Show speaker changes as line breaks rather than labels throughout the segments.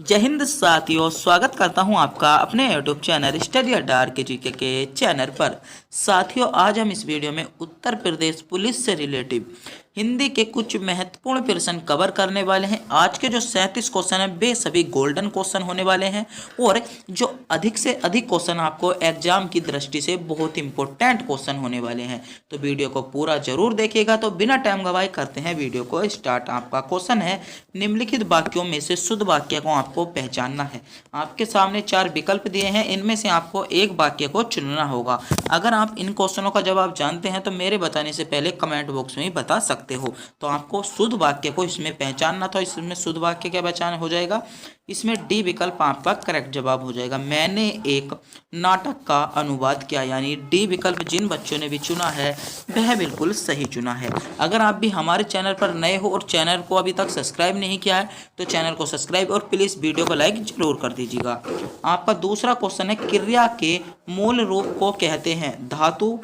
जय हिंद साथियों, स्वागत करता हूं आपका अपने यूट्यूब चैनल स्टडी अड्डा के जीके के चैनल पर। साथियों, आज हम इस वीडियो में उत्तर प्रदेश पुलिस से रिलेटिव हिंदी के कुछ महत्वपूर्ण प्रश्न कवर करने वाले हैं। आज के जो 37 क्वेश्चन हैं वे सभी गोल्डन क्वेश्चन होने वाले हैं और जो अधिक से अधिक क्वेश्चन आपको एग्जाम की दृष्टि से बहुत इंपॉर्टेंट क्वेश्चन होने वाले हैं। तो वीडियो को पूरा जरूर देखिएगा। तो बिना टाइम गवाए करते हैं वीडियो को स्टार्ट। आपका क्वेश्चन है, निम्नलिखित वाक्यों में से शुद्ध वाक्य को आपको पहचानना है। आपके सामने 4 विकल्प दिए हैं, इनमें से आपको एक वाक्य को चुनना होगा। अगर आप इन क्वेश्चनों का जवाब जानते हैं तो मेरे बताने से पहले कमेंट बॉक्स में ही बता सकते हो। तो आपको शुद्ध वाक्य को इसमें पहचानना था। इसमें शुद्ध वाक्य क्या पहचान हो जाएगा, इसमें डी विकल्प आपका करेक्ट जवाब हो जाएगा। मैंने एक नाटक का अनुवाद किया, यानी डी विकल्प जिन बच्चों ने भी चुना है वह बिल्कुल सही चुना है। अगर आप भी हमारे चैनल पर नए हो और चैनल को अभी तक सब्सक्राइब नहीं किया है तो चैनल को सब्सक्राइब और प्लीज़ वीडियो को लाइक जरूर कर दीजिएगा। आपका दूसरा क्वेश्चन है, क्रिया के मूल रूप को कहते हैं धातु,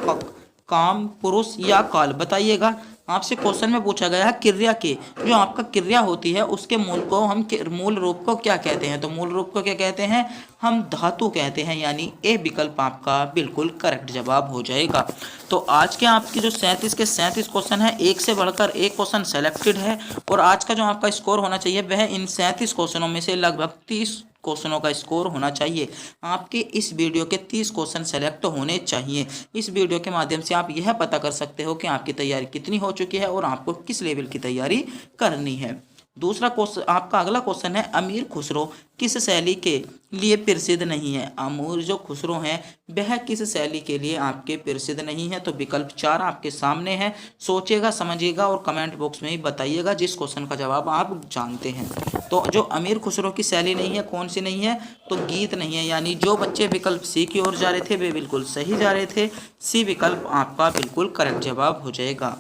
काम, पुरुष या काल, बताइएगा। आपसे क्वेश्चन में पूछा गया है क्रिया के, जो आपका क्रिया होती है उसके मूल रूप को क्या कहते हैं। तो मूल रूप को क्या कहते हैं, हम धातु कहते हैं, यानी ए विकल्प आपका बिल्कुल करेक्ट जवाब हो जाएगा। तो आज के आपके जो 37 के 37 क्वेश्चन है, एक से बढ़कर एक क्वेश्चन सेलेक्टेड है और आज का जो आपका स्कोर होना चाहिए वह इन 37 क्वेश्चनों में से लगभग 30 क्वेश्चनों का स्कोर होना चाहिए। आपके इस वीडियो के 30 क्वेश्चन सेलेक्ट होने चाहिए। इस वीडियो के माध्यम से आप यह पता कर सकते हो कि आपकी तैयारी कितनी हो चुकी है और आपको किस लेवल की तैयारी करनी है। दूसरा क्वेश्चन, आपका अगला क्वेश्चन है, अमीर खुसरो किस शैली के लिए प्रसिद्ध नहीं है। अमीर जो खुसरो हैं वह किस शैली के लिए आपके प्रसिद्ध नहीं है। तो विकल्प 4 आपके सामने है। सोचिएगा, समझिएगा और कमेंट बॉक्स में ही बताइएगा जिस क्वेश्चन का जवाब आप जानते हैं। तो जो अमीर खुसरो की शैली नहीं है, कौन सी नहीं है, तो गीत नहीं है। यानी जो बच्चे विकल्प सी की ओर जा रहे थे वे बिल्कुल सही जा रहे थे। सी विकल्प आपका बिल्कुल करेक्ट जवाब हो जाएगा।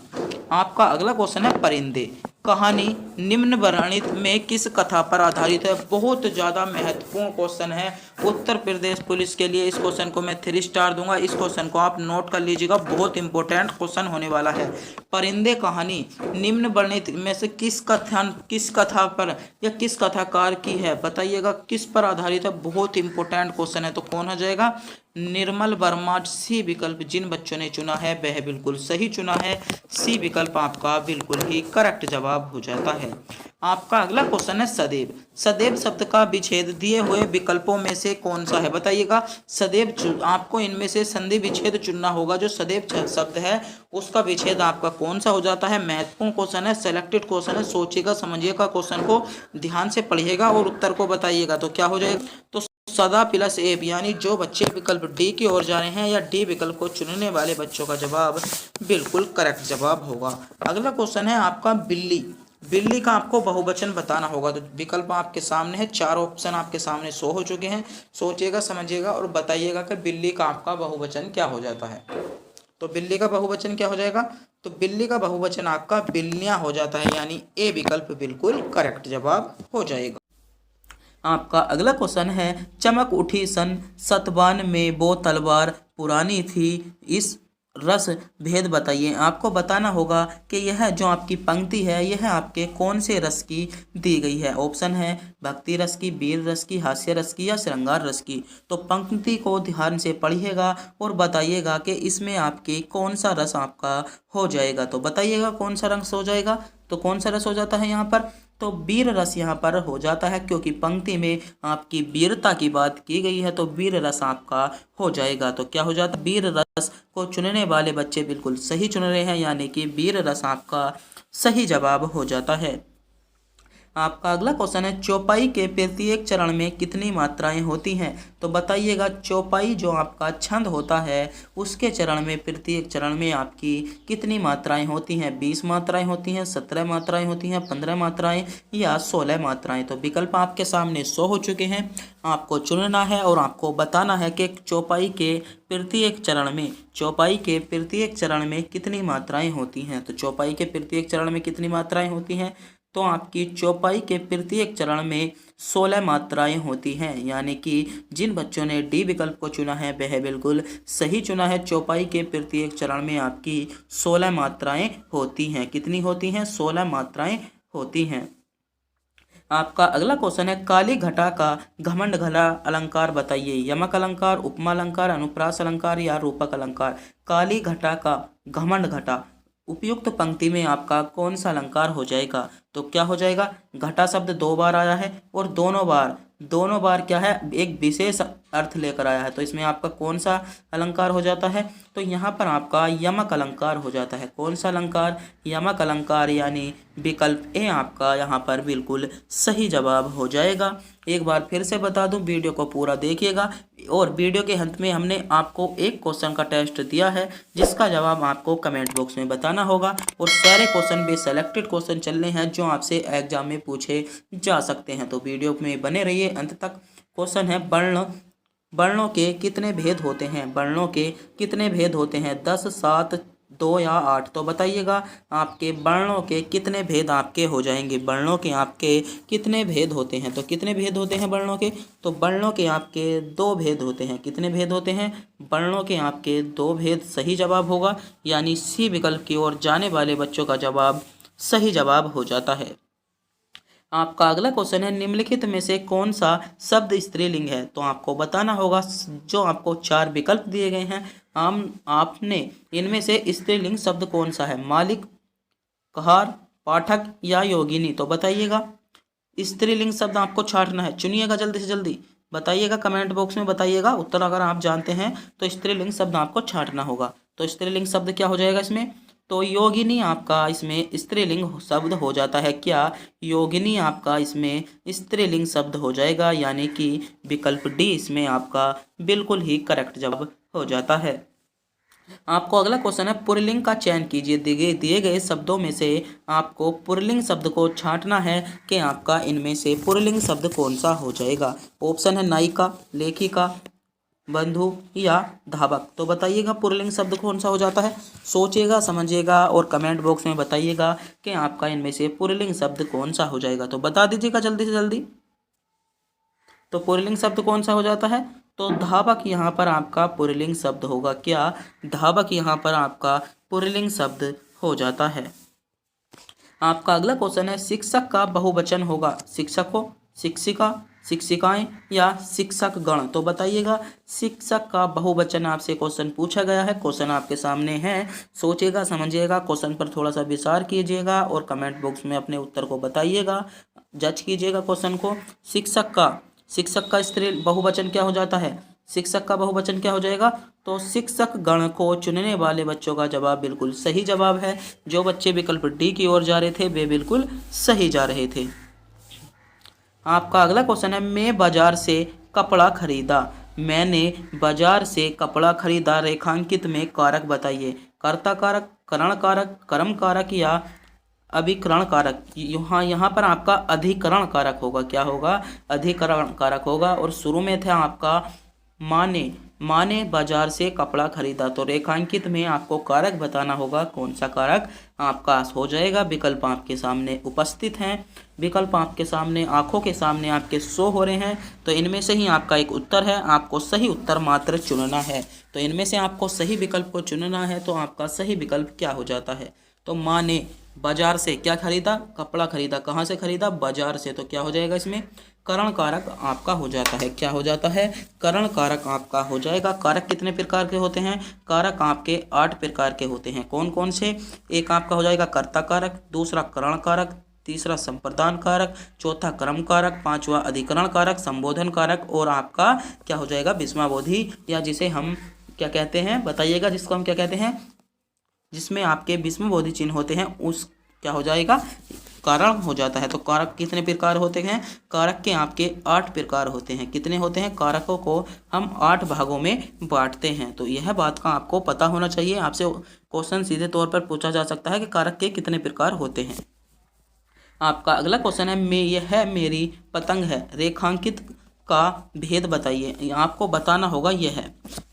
आपका अगला क्वेश्चन है, परिंदे कहानी निम्न वर्णित में किस कथा पर आधारित है। बहुत ज़्यादा महत्वपूर्ण क्वेश्चन है उत्तर प्रदेश पुलिस के लिए। इस क्वेश्चन को मैं 3 स्टार दूंगा। इस क्वेश्चन को आप नोट कर लीजिएगा, बहुत इंपॉर्टेंट क्वेश्चन होने वाला है। परिंदे कहानी निम्न वर्णित में से किस कथा पर या किस कथाकार की है, बताइएगा किस पर आधारित है। बहुत इंपॉर्टेंट क्वेश्चन है। तो कौन हो जाएगा, निर्मल वर्मा। सी विकल्प जिन बच्चों ने चुना है वह बिल्कुल सही चुना है। सी विकल्प आपका बिल्कुल ही करेक्ट जवाब हो जाता है। आपका अगला क्वेश्चन है, सदैव। सदैव शब्द का विच्छेद दिए हुए विकल्पों में से कौन सा है, बताइएगा। सदैव, आपको इनमें से संधि विच्छेद चुनना होगा। जो सदैव शब्द है उसका विच्छेद आपका कौन सा हो जाता है। महत्वपूर्ण क्वेश्चन है, सेलेक्टेड क्वेश्चन है। सोचिएगा, समझिएगा, क्वेश्चन को ध्यान से पढ़िएगा और उत्तर को बताइएगा। तो क्या हो जाएगा, तो सदा प्लस एब, यानी जो बच्चे विकल्प डी की ओर जा रहे हैं या डी विकल्प को चुनने वाले बच्चों का जवाब बिल्कुल करेक्ट जवाब होगा। अगला क्वेश्चन है आपका, बिल्ली। बिल्ली का आपको बहुवचन बताना होगा। तो विकल्प आपके सामने है, 4 ऑप्शन आपके सामने शो हो चुके हैं। सोचिएगा, समझिएगा और बताइएगा कि बिल्ली का आपका बहुवचन क्या हो जाता है। तो बिल्ली का बहुवचन क्या हो जाएगा, तो बिल्ली का बहुवचन आपका बिल्लियां हो जाता है, यानी ए विकल्प बिल्कुल करेक्ट जवाब हो जाएगा। आपका अगला क्वेश्चन है, चमक उठी सन सतबान में वो तलवार पुरानी थी, इस रस भेद बताइए। आपको बताना होगा कि यह जो आपकी पंक्ति है यह आपके कौन से रस की दी गई है। ऑप्शन है भक्ति रस की, वीर रस की, हास्य रस की या श्रृंगार रस की। तो पंक्ति को ध्यान से पढ़िएगा और बताइएगा कि इसमें आपके कौन सा रस आपका हो जाएगा। तो बताइएगा कौन सा रस हो जाएगा। तो कौन सा रस हो जाता है यहाँ पर, तो वीर रस यहाँ पर हो जाता है, क्योंकि पंक्ति में आपकी वीरता की बात की गई है। तो वीर रस आपका हो जाएगा। तो क्या हो जाता है, वीर रस को चुनने वाले बच्चे बिल्कुल सही चुन रहे हैं, यानी कि वीर रस आपका सही जवाब हो जाता है। आपका अगला क्वेश्चन है, चौपाई के प्रत्येक चरण में कितनी मात्राएं होती हैं। तो बताइएगा, चौपाई जो आपका छंद होता है उसके चरण में, प्रत्येक चरण में आपकी कितनी मात्राएं होती हैं। 20 मात्राएं होती हैं, 17 मात्राएं होती हैं, 15 मात्राएं या 16 मात्राएं। तो विकल्प आपके सामने शो हो चुके हैं। आपको चुनना है और आपको बताना है कि चौपाई के प्रत्येक चरण में कितनी मात्राएं होती हैं। तो चौपाई के प्रत्येक चरण में कितनी मात्राएं होती हैं, तो आपकी चौपाई के प्रत्येक चरण में 16 मात्राएं होती हैं, यानी कि जिन बच्चों ने डी विकल्प को चुना है वह बिल्कुल सही चुना है। चौपाई के प्रत्येक चरण में आपकी 16 मात्राएं होती हैं। कितनी होती हैं, 16 मात्राएं होती हैं। आपका अगला क्वेश्चन है काली घटा का घमंड घला अलंकार बताइए। यमक अलंकार, उपमा अलंकार, अनुप्रास अलंकार या रूपक अलंकार। काली घटा का घमंड घटा, उपयुक्त पंक्ति में आपका कौन सा अलंकार हो जाएगा? तो क्या हो जाएगा? घटा शब्द 2 बार आया है और दोनों बार क्या है, एक विशेष अर्थ लेकर आया है। तो इसमें आपका कौन सा अलंकार हो जाता है? तो यहाँ पर आपका यमक अलंकार हो जाता है। कौन सा अलंकार? यमक अलंकार, यानी विकल्प ए आपका यहाँ पर बिल्कुल सही जवाब हो जाएगा। एक बार फिर से बता दूं, वीडियो को पूरा देखिएगा और वीडियो के अंत में हमने आपको एक क्वेश्चन का टेस्ट दिया है जिसका जवाब आपको कमेंट बॉक्स में बताना होगा और सारे क्वेश्चन भी सेलेक्टेड क्वेश्चन चलने हैं जो आपसे एग्जाम में पूछे जा सकते हैं। तो वीडियो में बने रहिए अंत तक। क्वेश्चन है वर्णों के कितने भेद होते हैं? वर्णों के कितने भेद होते हैं? 10, 7, 2 या 8? तो बताइएगा आपके वर्णों के कितने भेद आपके हो जाएंगे। वर्णों के आपके कितने भेद होते हैं? तो कितने भेद होते हैं वर्णों के? तो वर्णों के आपके 2 भेद होते हैं। कितने भेद होते हैं? वर्णों के आपके 2 भेद सही जवाब होगा, यानी सी विकल्प की ओर जाने वाले बच्चों का जवाब सही जवाब हो जाता है। आपका अगला क्वेश्चन है निम्नलिखित में से कौन सा शब्द स्त्रीलिंग है? तो आपको बताना होगा। जो आपको 4 विकल्प दिए गए हैं, आपने इनमें से स्त्रीलिंग शब्द कौन सा है? मालिक, कहार, पाठक या योगिनी? तो बताइएगा। स्त्रीलिंग शब्द आपको छांटना है, चुनिएगा जल्दी से जल्दी, बताइएगा कमेंट बॉक्स में बताइएगा। उत्तर अगर आप जानते हैं तो स्त्रीलिंग शब्द आपको छांटना होगा। तो स्त्रीलिंग शब्द क्या हो जाएगा इसमें? तो योगिनी आपका इसमें स्त्रीलिंग शब्द हो जाता है। क्या? योगिनी आपका इसमें स्त्रीलिंग शब्द हो जाएगा, यानी कि विकल्प डी इसमें आपका बिल्कुल ही करेक्ट जवाब हो जाता है। आपको अगला क्वेश्चन है पुल्लिंग का चयन कीजिए। दिए गए शब्दों में से आपको पुल्लिंग शब्द को छांटना है कि आपका इनमें से पुल्लिंग शब्द कौन सा हो जाएगा। ऑप्शन है नायिका, लेखिका, बंधु या धावक। तो बताइएगा पुल्लिंग शब्द कौन सा हो जाता है। सोचिएगा, समझिएगा और कमेंट बॉक्स में बताइएगा कि आपका इनमें से पुल्लिंग शब्द कौन सा हो जाएगा। तो बता दीजिएगा जल्दी से जल्दी। तो पुल्लिंग शब्द कौन सा हो जाता है? तो धावक यहाँ पर आपका पुल्लिंग शब्द होगा। क्या? धावक यहाँ पर आपका पुल्लिंग शब्द हो जाता है। आपका अगला क्वेश्चन है शिक्षक का बहुवचन होगा शिक्षकों, शिक्षिका, शिक्षिकाएं या शिक्षक गण। तो बताइएगा शिक्षक का बहुवचन आपसे क्वेश्चन पूछा गया है। क्वेश्चन आपके सामने है, सोचिएगा, समझिएगा, क्वेश्चन पर थोड़ा सा विचार कीजिएगा और कमेंट बॉक्स में अपने उत्तर को बताइएगा, जज कीजिएगा क्वेश्चन को। शिक्षक का स्त्री बहुवचन क्या हो जाता है? शिक्षक का बहुवचन क्या हो जाएगा? तो शिक्षक गण को चुनने वाले बच्चों का जवाब बिल्कुल सही जवाब है। जो बच्चे विकल्प डी की ओर जा रहे थे वे बिल्कुल सही जा रहे थे। आपका अगला क्वेश्चन है मैं बाजार से कपड़ा खरीदा। मैंने बाजार से कपड़ा खरीदा, रेखांकित में कारक बताइए। कर्ता कारक, करण कारक, कर्म कारक या अभिकरण कारक। यहाँ पर आपका अधिकरण कारक होगा। क्या होगा? अधिकरण कारक होगा। और शुरू में था आपका माँ ने बाजार से कपड़ा खरीदा। तो रेखांकित में आपको कारक बताना होगा। कौन सा कारक आपका हो जाएगा? विकल्प आपके सामने उपस्थित हैं, विकल्प आपके सामने आंखों के सामने आपके शो हो रहे हैं। तो इनमें से ही आपका एक उत्तर है, आपको सही उत्तर मात्र चुनना है। तो इनमें से आपको सही विकल्प को चुनना है। तो आपका सही विकल्प क्या हो जाता है? तो माँ ने बाजार से क्या खरीदा? कपड़ा खरीदा। कहाँ से खरीदा? बाजार से। तो क्या हो जाएगा इसमें? करण कारक आपका हो जाता है। क्या हो जाता है? करण कारक आपका हो जाएगा। कारक कितने प्रकार के होते हैं? कारक आपके 8 प्रकार के होते हैं। कौन कौन से? एक आपका हो जाएगा कर्ता कारक, दूसरा करण कारक, तीसरा संप्रदान कारक, चौथा कर्म कारक, पांचवा अधिकरण कारक, संबोधन कारक और आपका क्या हो जाएगा? विस्मयावधि, या जिसे हम क्या कहते हैं बताइएगा, जिसको हम क्या कहते हैं, जिसमें आपके विस्मयावधि चिन्ह होते हैं, उस क्या हो जाएगा? कारण हो जाता है। तो कारक कितने प्रकार होते हैं? कारक के आपके 8 प्रकार होते हैं। कितने होते हैं? कारकों को हम 8 भागों में बांटते हैं। तो यह बात का आपको पता होना चाहिए। आपसे क्वेश्चन सीधे तौर पर पूछा जा सकता है कि कारक के कितने प्रकार होते हैं। आपका अगला क्वेश्चन है यह मेरी पतंग है, रेखांकित का भेद बताइए। आपको बताना होगा यह,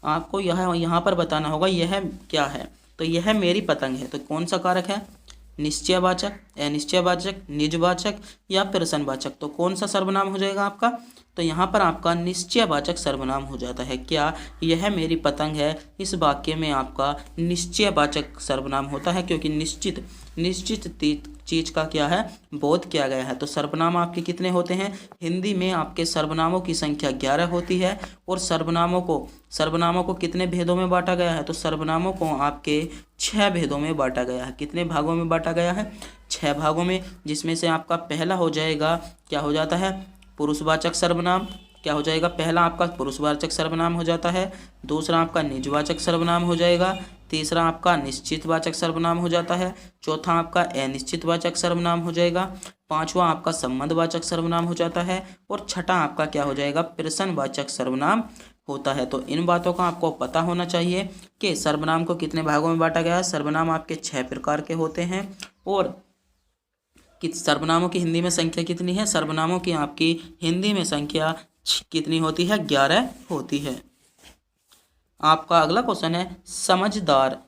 आपको यहाँ पर बताना होगा यह क्या है। तो यह मेरी पतंग है। तो कौन सा कारक है? निश्चयवाचक, अनिश्चयवाचक, निजवाचक या प्रश्नवाचक। तो कौन सा सर्वनाम हो जाएगा आपका? तो यहाँ पर आपका निश्चयवाचक सर्वनाम हो जाता है। क्या? यह मेरी पतंग है, इस वाक्य में आपका निश्चयवाचक सर्वनाम होता है, क्योंकि निश्चित चीज़ का क्या है, बोध किया गया है। तो सर्वनाम आपके कितने होते हैं? हिंदी में आपके सर्वनामों की संख्या 11 होती है। और सर्वनामों को कितने भेदों में बांटा गया है? तो सर्वनामों को आपके 6 भेदों में बांटा गया है। कितने भागों में बांटा गया है? 6 भागों में, जिसमें से आपका पहला हो जाएगा, क्या हो जाता है, पुरुषवाचक सर्वनाम। क्या हो जाएगा? पहला आपका पुरुषवाचक सर्वनाम हो जाता है। दूसरा आपका निजवाचक सर्वनाम हो जाएगा। तीसरा आपका निश्चितवाचक सर्वनाम हो जाता है। चौथा आपका अनिश्चितवाचक सर्वनाम हो जाएगा। पांचवा आपका संबंधवाचक सर्वनाम हो जाता है। और छठा आपका क्या हो जाएगा? प्रश्नवाचक सर्वनाम होता है। तो इन बातों का आपको पता होना चाहिए कि सर्वनाम को कितने भागों में बांटा गया है। सर्वनाम आपके 6 प्रकार के होते हैं। और सर्वनामों की हिंदी में संख्या कितनी है? सर्वनामों की आपकी हिंदी में संख्या कितनी होती है? 11 होती है। आपका अगला क्वेश्चन है, समझदार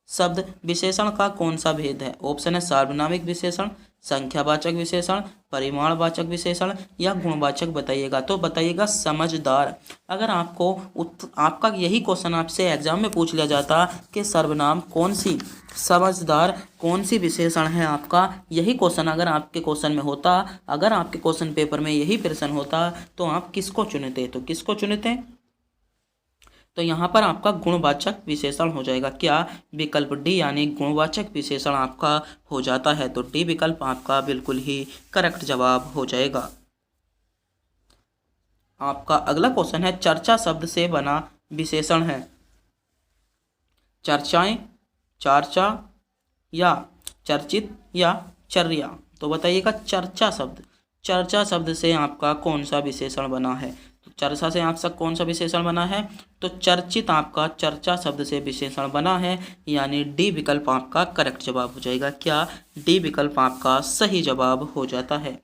शब्द विशेषण का कौन सा भेद है? ऑप्शन है सार्वनामिक विशेषण, संख्यावाचक विशेषण, परिमाणवाचक विशेषण या गुणवाचक। बताइएगा। तो बताइएगा समझदार। अगर आपका यही क्वेश्चन आपसे एग्जाम में पूछ लिया जाता कि सर्वनाम कौन सी, समझदार कौन सी विशेषण है, आपका यही क्वेश्चन अगर आपके क्वेश्चन में होता, अगर आपके क्वेश्चन पेपर में यही प्रश्न होता, तो आप किसको चुनते? तो किसको चुनते? तो यहाँ पर आपका गुणवाचक विशेषण हो जाएगा। क्या? विकल्प डी, यानी गुणवाचक विशेषण आपका हो जाता है। तो डी विकल्प आपका बिल्कुल ही करेक्ट जवाब हो जाएगा। आपका अगला क्वेश्चन है, चर्चा शब्द से बना विशेषण है। चर्चाएं, चर्चा या चर्चित या चर्या। तो बताइएगा चर्चा शब्द से आपका कौन सा विशेषण बना है? तो चर्चा से आपका कौन सा विशेषण बना है? तो चर्चित आपका चर्चा शब्द से विशेषण बना है, यानी डी विकल्प आपका करेक्ट जवाब हो जाएगा। क्या? डी विकल्प आपका सही जवाब हो जाता है।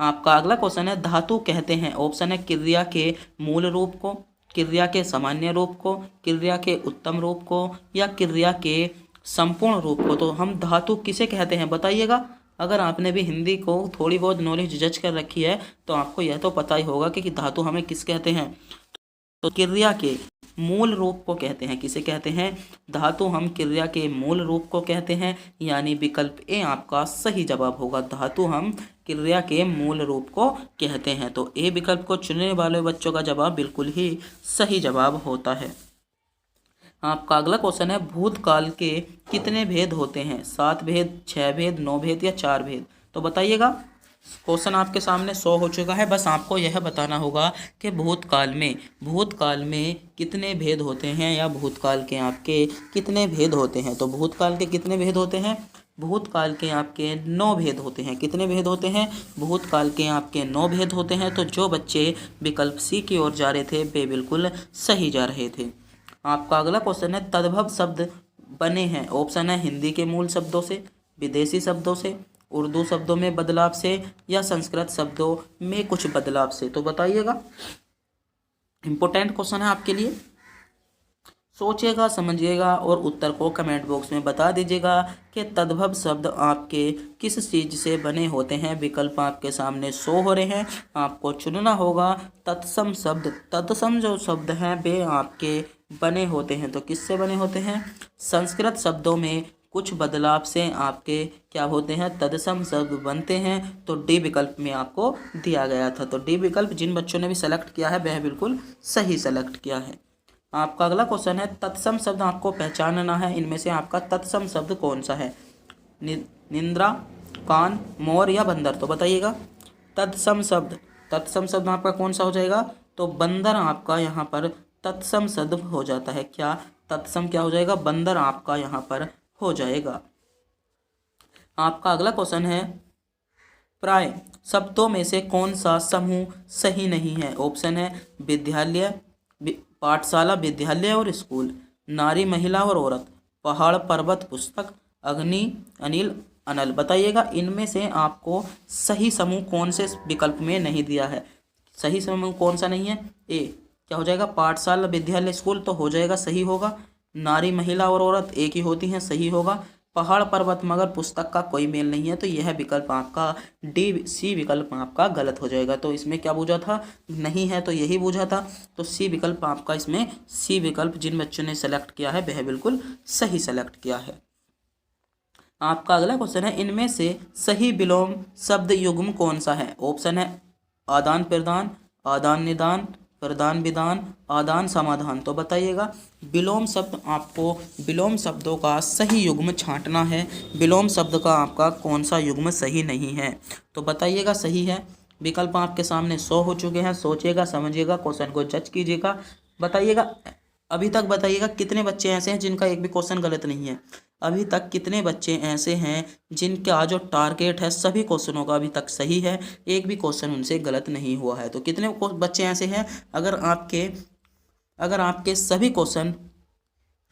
आपका अगला क्वेश्चन है, धातु कहते हैं। ऑप्शन है क्रिया के मूल रूप को, क्रिया के सामान्य रूप को, क्रिया के उत्तम रूप को या क्रिया के संपूर्ण रूप को। तो हम धातु किसे कहते हैं? बताइएगा। अगर आपने भी हिंदी को थोड़ी बहुत नॉलेज जज कर रखी है तो आपको यह तो पता ही होगा कि धातु हमें किस कहते हैं। तो क्रिया के मूल रूप को कहते हैं। किसे कहते हैं? धातु हम क्रिया के मूल रूप को कहते हैं, यानी विकल्प ए आपका सही जवाब होगा। धातु हम क्रिया के मूल रूप को कहते हैं। तो ए विकल्प को चुनने वाले बच्चों का जवाब बिल्कुल ही सही जवाब होता है। आपका अगला क्वेश्चन है, भूतकाल के कितने भेद होते हैं? 7 भेद, 6 भेद, 9 भेद या 4 भेद। तो बताइएगा। क्वेश्चन आपके सामने 100 हो चुका है। बस आपको यह बताना होगा कि भूतकाल में कितने भेद होते हैं, या भूतकाल के आपके कितने भेद होते हैं। तो भूतकाल के कितने भेद होते हैं? भूतकाल के आपके 9 भेद होते हैं। कितने भेद होते हैं? भूतकाल के आपके 9 भेद होते हैं। तो जो बच्चे विकल्प सी की ओर जा रहे थे वे बिल्कुल सही जा रहे थे। आपका अगला क्वेश्चन है, तद्भव शब्द बने हैं। ऑप्शन है हिंदी के मूल शब्दों से, विदेशी शब्दों से, उर्दू शब्दों में बदलाव से या संस्कृत शब्दों में कुछ बदलाव से। तो बताइएगा। इंपॉर्टेंट क्वेश्चन है आपके लिए। सोचिएगा, समझिएगा और उत्तर को कमेंट बॉक्स में बता दीजिएगा कि तद्भव शब्द आपके किस चीज़ से बने होते हैं। विकल्प आपके सामने शो हो रहे हैं, आपको चुनना होगा। तत्सम शब्द, तत्सम जो शब्द हैं वे आपके बने होते हैं। तो किससे बने होते हैं? संस्कृत शब्दों में कुछ बदलाव से आपके क्या होते हैं? तत्सम शब्द बनते हैं। तो डी विकल्प में आपको दिया गया था। तो डी विकल्प जिन बच्चों ने भी सेलेक्ट किया है वह बिल्कुल सही सेलेक्ट किया है। आपका अगला क्वेश्चन है, तत्सम शब्द आपको पहचानना है। इनमें से आपका तत्सम शब्द कौन सा है? निंद्रा, कान, मोर या बंदर। तो बताइएगा। तत्सम शब्द आपका कौन सा हो जाएगा? तो बंदर आपका यहाँ पर तत्सम शब्द हो जाता है। क्या? तत्सम क्या हो जाएगा? बंदर आपका यहाँ पर हो जाएगा। आपका अगला क्वेश्चन है, प्राय शब्दों में से कौन सा समूह सही नहीं है? ऑप्शन है विद्यालय, पाठशाला, विद्यालय और स्कूल, नारी, महिला और औरत, पहाड़, पर्वत, पुस्तक, अग्नि, अनिल, अनल। बताइएगा। इनमें से आपको सही समूह कौन से विकल्प में नहीं दिया है? सही समूह कौन सा नहीं है? ए क्या हो जाएगा? पाठशाला, विद्यालय, स्कूल तो हो जाएगा, सही होगा। नारी, महिला और औरत एक ही होती हैं, सही होगा। पहाड़, पर्वत, मगर पुस्तक का कोई मेल नहीं है। तो यह विकल्प आपका डी, सी विकल्प आपका गलत हो जाएगा। तो इसमें क्या बूझा था? नहीं है, तो यही बूझा था। तो सी विकल्प आपका, इसमें सी विकल्प जिन बच्चों ने सेलेक्ट किया है वह बिल्कुल सही सेलेक्ट किया है। आपका अगला क्वेश्चन है, इनमें से सही विलोम शब्द युग्म कौन सा है? ऑप्शन है आदान प्रदान, आदान निदान, प्रदान विधान, आदान समाधान। तो बताइएगा विलोम शब्द, आपको विलोम शब्दों का सही युग्म छांटना है। विलोम शब्द का आपका कौन सा युग्म सही नहीं है? तो बताइएगा सही है। विकल्प आपके सामने 100 हो चुके हैं। सोचिएगा, समझिएगा, क्वेश्चन को जज कीजिएगा, बताइएगा। अभी तक बताइएगा कितने बच्चे ऐसे हैं जिनका एक भी क्वेश्चन गलत नहीं है? अभी तक कितने बच्चे ऐसे हैं जिनका जो टारगेट है सभी क्वेश्चनों का अभी तक सही है, एक भी क्वेश्चन उनसे गलत नहीं हुआ है? तो कितने बच्चे ऐसे हैं? अगर आपके सभी क्वेश्चन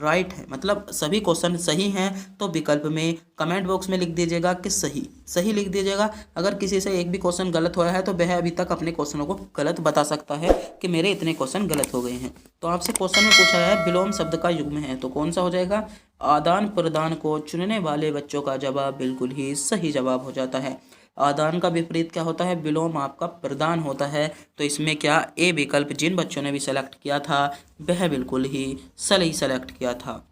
राइट है, मतलब सभी क्वेश्चन सही हैं, तो विकल्प में कमेंट बॉक्स में लिख दीजिएगा कि सही, सही लिख दीजिएगा। अगर किसी से एक भी क्वेश्चन गलत हुआ है तो वह अभी तक अपने क्वेश्चनों को गलत बता सकता है कि मेरे इतने क्वेश्चन गलत हो गए हैं। तो आपसे क्वेश्चन में पूछा है विलोम शब्द का युग्म है, तो कौन सा हो जाएगा? आदान प्रदान को चुनने वाले बच्चों का जवाब बिल्कुल ही सही जवाब हो जाता है। आदान का विपरीत क्या होता है? विलोम आपका प्रदान होता है। तो इसमें क्या ए विकल्प जिन बच्चों ने भी सेलेक्ट किया था वह बिल्कुल ही सही सेलेक्ट किया था।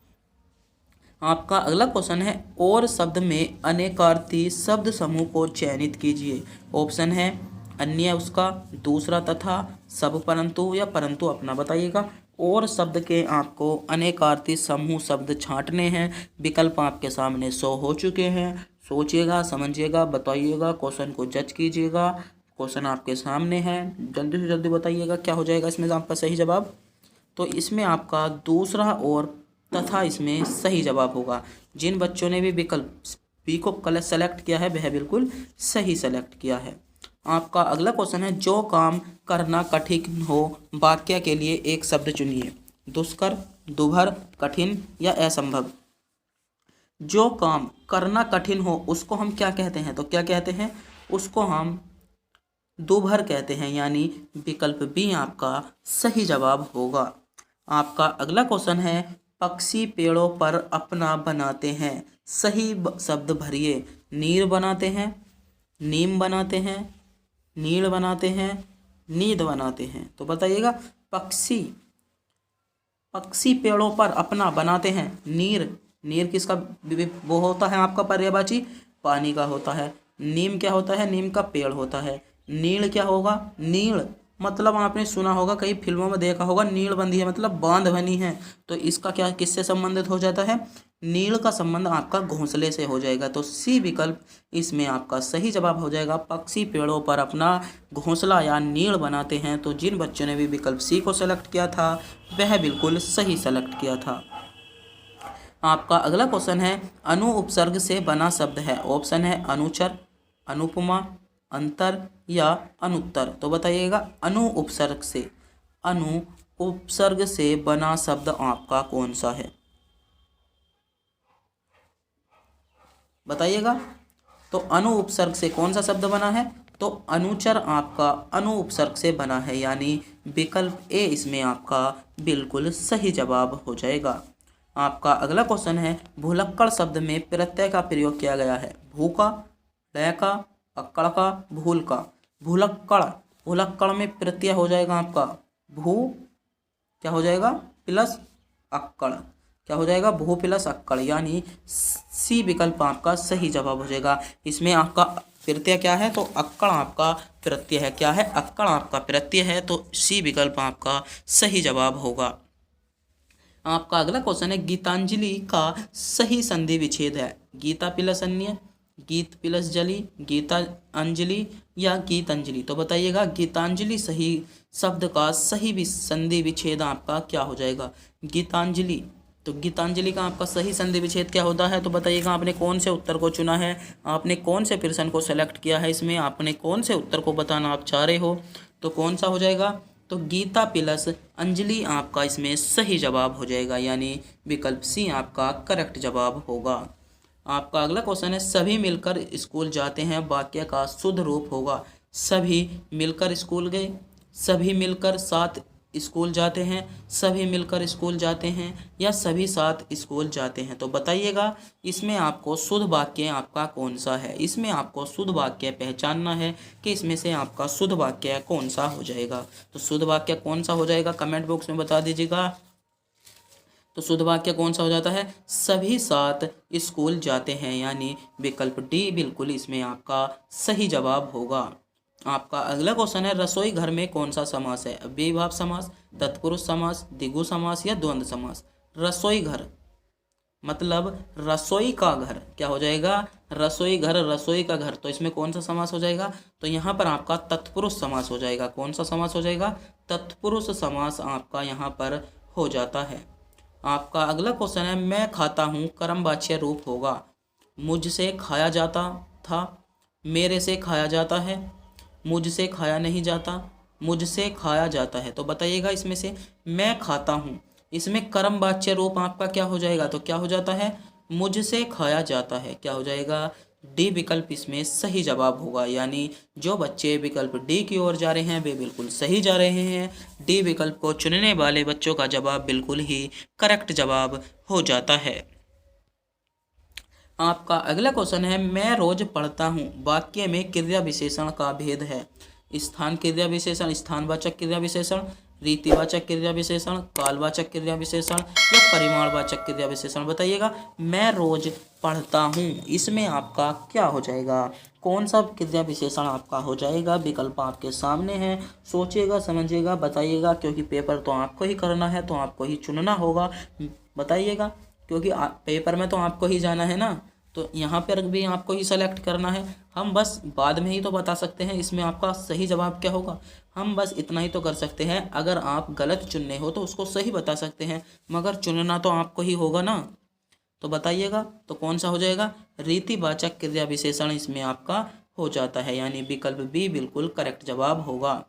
आपका अगला क्वेश्चन है, और शब्द में अनेकार्थी शब्द समूह को चयनित कीजिए। ऑप्शन है अन्य, उसका, दूसरा, तथा, सब, परंतु या परंतु अपना। बताइएगा और शब्द के आपको अनेकार्थी समूह शब्द छांटने हैं। विकल्प आपके सामने 100 हो चुके हैं। सोचिएगा, समझिएगा, बताइएगा, क्वेश्चन को जज कीजिएगा। क्वेश्चन आपके सामने है, जल्दी से जल्दी बताइएगा क्या हो जाएगा इसमें आपका सही जवाब? तो इसमें आपका दूसरा और तथा इसमें सही जवाब होगा। जिन बच्चों ने भी विकल्प बी को सेलेक्ट किया है वह बिल्कुल सही सेलेक्ट किया है। आपका अगला क्वेश्चन है, जो काम करना कठिन हो वाक्य के लिए एक शब्द चुनिए। दुष्कर, दुभर, कठिन या असंभव। जो काम करना कठिन हो उसको हम क्या कहते हैं? तो क्या कहते हैं? उसको हम दुभर कहते हैं, यानी विकल्प बी आपका सही जवाब होगा। आपका अगला क्वेश्चन है, पक्षी पेड़ों पर अपना बनाते हैं, सही शब्द भरिए। नीर बनाते हैं, नीम बनाते हैं, नीड़ बनाते हैं, नींद बनाते हैं। तो बताइएगा पक्षी पेड़ों पर अपना बनाते हैं। नीर, नीर किसका वो होता है आपका पर्यायवाची? पानी का होता है। नीम क्या होता है? नीम का पेड़ होता है। नीड़ क्या होगा? नीड़ मतलब आपने सुना होगा, कई फिल्मों में देखा होगा, नीड़ बंधी है मतलब बांध बनी है। तो इसका क्या किससे संबंधित हो जाता है? नीड़ का संबंध आपका घोंसले से हो जाएगा। तो सी विकल्प इसमें आपका सही जवाब हो जाएगा। पक्षी पेड़ों पर अपना घोंसला या नीड़ बनाते हैं। तो जिन बच्चों ने भी विकल्प सी को सेलेक्ट किया था वह बिल्कुल सही सेलेक्ट किया था। आपका अगला क्वेश्चन है, अनु उपसर्ग से बना शब्द है। ऑप्शन है अनुचर, अनुपमा, अंतर या अनुत्तर। तो बताइएगा अनु उपसर्ग से बना शब्द आपका कौन सा है? बताइएगा। तो अनु उपसर्ग से कौन सा शब्द बना है? तो अनुचर आपका अनु उपसर्ग से बना है, यानी विकल्प ए इसमें आपका बिल्कुल सही जवाब हो जाएगा। आपका अगला क्वेश्चन है, भुलक्कड़ शब्द में प्रत्यय का प्रयोग किया गया है। भू का, लय का, अक्कड़ का, भूल का। भुलक्कड़ में प्रत्यय हो जाएगा आपका भू, क्या हो जाएगा? प्लस अक्कड़, क्या हो जाएगा? भू प्लस अक्कड़, यानी सी विकल्प आपका सही जवाब हो जाएगा। इसमें आपका प्रत्यय क्या है? तो अक्कड़ आपका प्रत्यय है। क्या है? अक्कड़ आपका प्रत्यय है। तो सी विकल्प आपका सही जवाब होगा। आपका अगला क्वेश्चन है, गीतांजलि का सही संधि विच्छेद है। गीता प्लस अन्य, गीत प्लस जली, गीता अंजलि या गीतांजलि। तो बताइएगा गीतांजलि सही शब्द का सही संधि विच्छेद आपका क्या हो जाएगा? गीतांजलि। तो गीतांजलि का आपका सही संधि विच्छेद क्या होता है? तो बताइएगा आपने कौन से उत्तर को चुना है, आपने कौन से प्रश्न को सेलेक्ट किया है, इसमें आपने कौन से उत्तर को बताना आप चाह रहे हो। तो कौन सा हो जाएगा? तो गीता प्लस अंजलि आपका इसमें सही जवाब हो जाएगा, यानी विकल्प सी आपका करेक्ट जवाब होगा। आपका अगला क्वेश्चन है, सभी मिलकर स्कूल जाते हैं वाक्य का शुद्ध रूप होगा। सभी मिलकर स्कूल गए, सभी मिलकर साथ स्कूल जाते हैं, सभी मिलकर स्कूल जाते हैं या सभी साथ स्कूल जाते हैं। तो बताइएगा इसमें आपको शुद्ध वाक्य आपका कौन सा है? इसमें आपको शुद्ध वाक्य पहचानना है कि इसमें से आपका शुद्ध वाक्य कौन सा हो जाएगा। तो शुद्ध वाक्य कौन सा हो जाएगा कमेंट बॉक्स में बता दीजिएगा। तो शुद्ध वाक्य कौन सा हो जाता है? सभी 7 स्कूल जाते हैं, यानी विकल्प डी बिल्कुल इसमें आपका सही जवाब होगा। आपका अगला क्वेश्चन है, रसोई घर में कौन सा समास है? अव्ययीभाव समास, तत्पुरुष समास, द्विगु समास या द्वंद्व समास? रसोई घर मतलब रसोई का घर, क्या हो जाएगा? रसोई घर, रसोई का घर, तो इसमें कौन सा समास हो जाएगा? तो यहाँ पर आपका तत्पुरुष समास हो जाएगा। कौन सा समास हो जाएगा? तत्पुरुष समास आपका यहाँ पर हो जाता है। आपका अगला क्वेश्चन है, मैं खाता हूँ कर्मवाच्य रूप होगा। मुझसे खाया जाता था, मेरे से खाया जाता है, मुझसे खाया नहीं जाता, मुझसे खाया जाता है। तो बताइएगा इसमें से मैं खाता हूँ, इसमें कर्मवाच्य रूप आपका क्या हो जाएगा? तो क्या हो जाता है? मुझसे खाया जाता है। क्या हो जाएगा? डी विकल्प इसमें सही जवाब होगा। यानी जो बच्चे विकल्प डी की ओर जा रहे हैं वे बिल्कुल सही जा रहे हैं। डी विकल्प को चुनने वाले बच्चों का जवाब बिल्कुल ही करेक्ट जवाब हो जाता है। आपका अगला क्वेश्चन है, मैं रोज पढ़ता हूँ, वाक्य में क्रिया विशेषण का भेद है। स्थान क्रिया विशेषण, स्थानवाचक क्रिया विशेषण, रीतिवाचक क्रिया विशेषण, कालवाचक क्रिया विशेषण या परिमाणवाचक क्रिया विशेषण? बताइएगा। मैं रोज पढ़ता हूँ, इसमें आपका क्या हो जाएगा? कौन सा क्रिया विशेषण आपका हो जाएगा? विकल्प आपके सामने है, सोचिएगा, समझिएगा, बताइएगा, क्योंकि पेपर तो आपको ही करना है, तो आपको ही चुनना होगा। बताइएगा, क्योंकि पेपर में तो आपको ही जाना है ना, तो यहाँ पर भी आपको ही सेलेक्ट करना है। हम बस बाद में ही तो बता सकते हैं इसमें आपका सही जवाब क्या होगा। हम बस इतना ही तो कर सकते हैं, अगर आप गलत चुनने हो तो उसको सही बता सकते हैं, मगर चुनना तो आपको ही होगा ना। तो बताइएगा, तो कौन सा हो जाएगा? रीतिवाचक क्रिया विशेषण इसमें आपका हो जाता है, यानी विकल्प बी बिल्कुल करेक्ट जवाब होगा।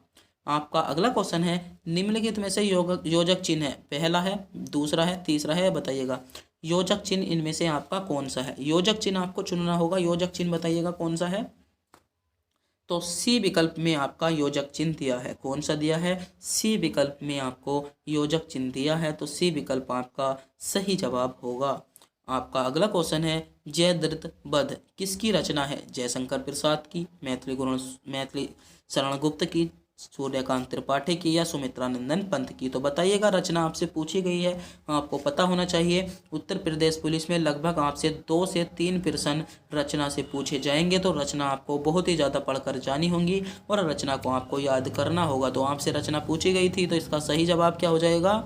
आपका अगला क्वेश्चन है, निम्नलिखित में से योजक चिन्ह है, पहला है, दूसरा है, तीसरा है, बताइएगा। योजक चिन्ह इनमें से आपका कौन सा है? योजक चिन्ह आपको चुनना होगा। योजक चिन्ह बताइएगा कौन सा है? तो सी विकल्प में आपका योजक चिन्ह दिया है। कौन सा दिया है? सी विकल्प में आपको योजक चिन्ह दिया है, तो सी विकल्प आपका सही जवाब होगा। आपका अगला क्वेश्चन है, जयद्रथ वध किसकी रचना है? जयशंकर प्रसाद की, मैथिली शरण गुप्त की, सूर्यकांत त्रिपाठी की या सुमित्रानंदन पंत की? तो बताइएगा, रचना आपसे पूछी गई है, आपको पता होना चाहिए। उत्तर प्रदेश पुलिस में लगभग आपसे 2 से 3 प्रश्न रचना से पूछे जाएंगे, तो रचना आपको बहुत ही ज़्यादा पढ़कर जानी होंगी और रचना को आपको याद करना होगा। तो आपसे रचना पूछी गई थी, तो इसका सही जवाब क्या हो जाएगा?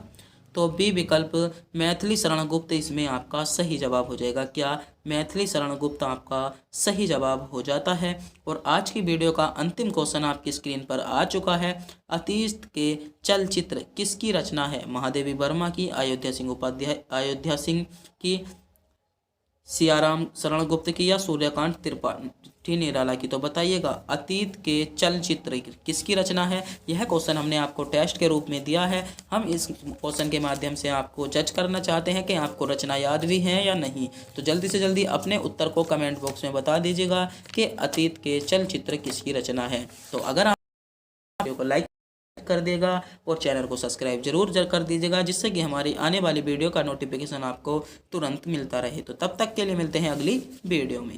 तो बी विकल्प मैथिली शरण गुप्त इसमें आपका सही जवाब हो जाएगा। क्या? मैथिली शरण गुप्त आपका सही जवाब हो जाता है। और आज की वीडियो का अंतिम क्वेश्चन आपकी स्क्रीन पर आ चुका है, अतीत के चलचित्र किसकी रचना है? महादेवी वर्मा की, अयोध्या सिंह की, सियाराम शरण गुप्त की या सूर्यकांत त्रिपाठी निराला की? तो बताइएगा, अतीत के चलचित्र किसकी रचना है? यह क्वेश्चन हमने आपको टेस्ट के रूप में दिया है। हम इस क्वेश्चन के माध्यम से आपको जज करना चाहते हैं कि आपको रचना याद भी है या नहीं। तो जल्दी से जल्दी अपने उत्तर को कमेंट बॉक्स में बता दीजिएगा कि अतीत के चलचित्र किसकी रचना है। तो अगर आप वीडियो को लाइक कर देगा और चैनल को सब्सक्राइब जरूर कर दीजिएगा, जिससे कि हमारी आने वाली वीडियो का नोटिफिकेशन आपको तुरंत मिलता रहे। तो तब तक के लिए मिलते हैं अगली वीडियो में।